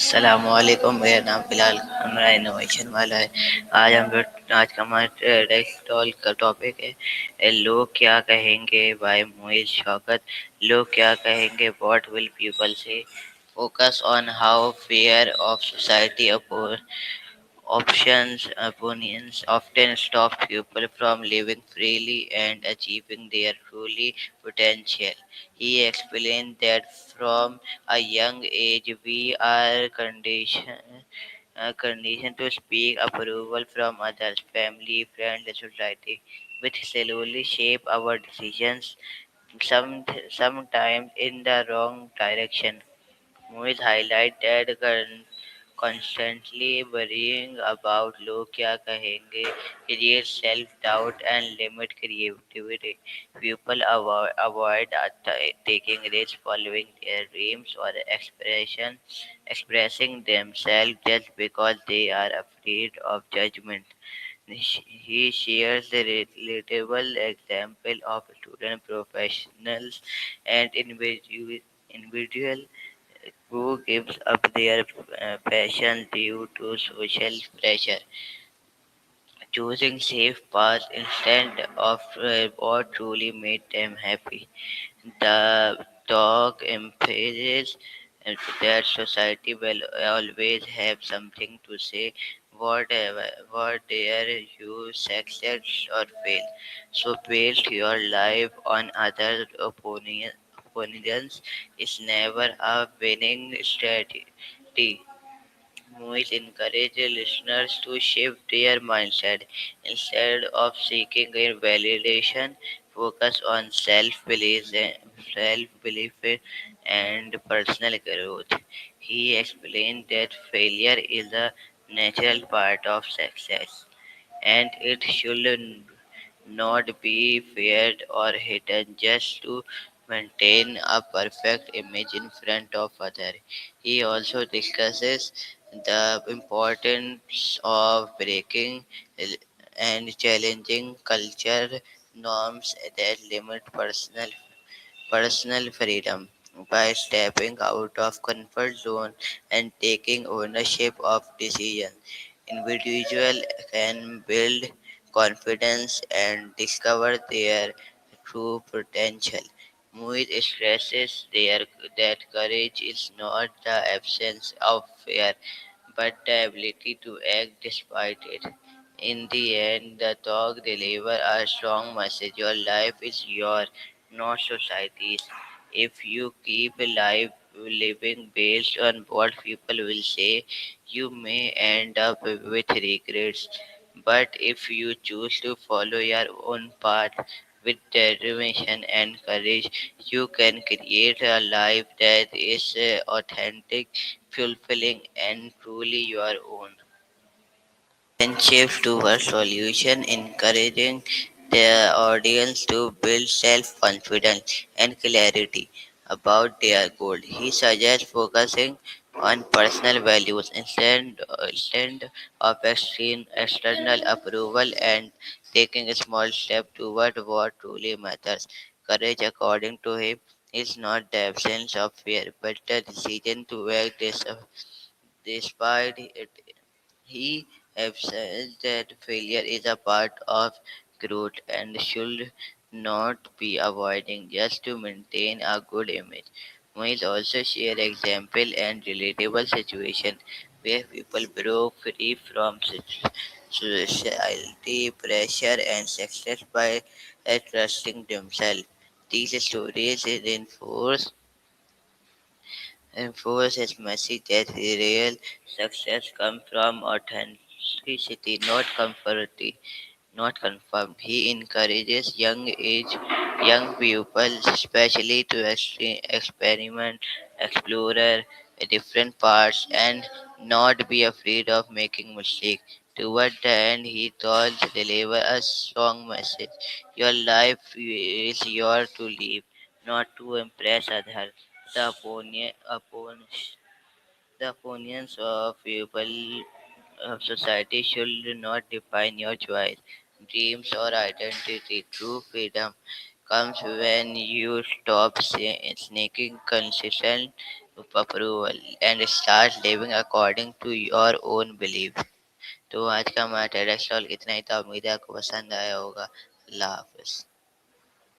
अस्सलामुअलैकुम। मेरा नाम बिलाल मेरा इनोवेशन वाला है। आज का हमारा टेक्स्ट टॉक का टॉपिक है लोग क्या कहेंगे बाय मोहित शौकत। लोग क्या कहेंगे, व्हाट विल पीपल से। Focus on how fear of society opinions often stop people from living freely and achieving their truly potential. He explained that from a young age we are conditioned to seek approval from others, family, friends, and society, which slowly shape our decisions, sometimes in the wrong direction. Movies highlight that constantly worrying about लोग क्या कहेंगे creates self-doubt and limit creativity. People avoid taking risks, following their dreams, or expressing themselves just because they are afraid of judgment. He shares the relatable example of student professionals and individual who gives up their passion due to social pressure, choosing safe paths instead of what truly made them happy. The talk emphasizes that society will always have something to say, whatever, whatever you succeed or fail. So build your life on other opinions is never a winning strategy. Movies encourage listeners to shift their mindset. Instead of seeking a validation, focus on self-belief and personal growth. He explained that failure is a natural part of success, and it should not be feared or hidden just to maintain a perfect image in front of others. He also discusses the importance of breaking and challenging culture norms that limit personal freedom. By stepping out of comfort zone and taking ownership of decisions, individual can build confidence and discover their true potential. Muid stresses that courage is not the absence of fear, but the ability to act despite it. In the end, the talk delivers a strong message. Your life is yours, not society's. If you keep life living based on what people will say, you may end up with regrets. But if you choose to follow your own path with determination and courage, you can create a life that is authentic, fulfilling, and truly your own. Then shift towards solution, encouraging the audience to build self-confidence and clarity about their goal. He suggests focusing on personal values instead of external approval and taking a small step toward what truly matters. Courage, according to him, is not the absence of fear, but the decision to act despite it. He emphasized that failure is a part of growth and should not be avoided just to maintain a good image. Movies also share example and relatable situations where people broke free from society pressure and success by trusting themselves. These stories reinforce his message that real success comes from authenticity, not confirmed. He encourages young pupils, especially to experiment, explore different parts, and not be afraid of making mistakes. Toward the end, he thought deliver a strong message. Your life is yours to live, not to impress others. The opinions of people of society should not define your choice, dreams, or identity. True freedom comes when you stop sneaking consistent approval and start living according to your own belief. तो आज का हमारा TEDx talk इतना ही था। उम्मीद है आपको पसंद आया होगा। अल्लाह हाफ़िज़।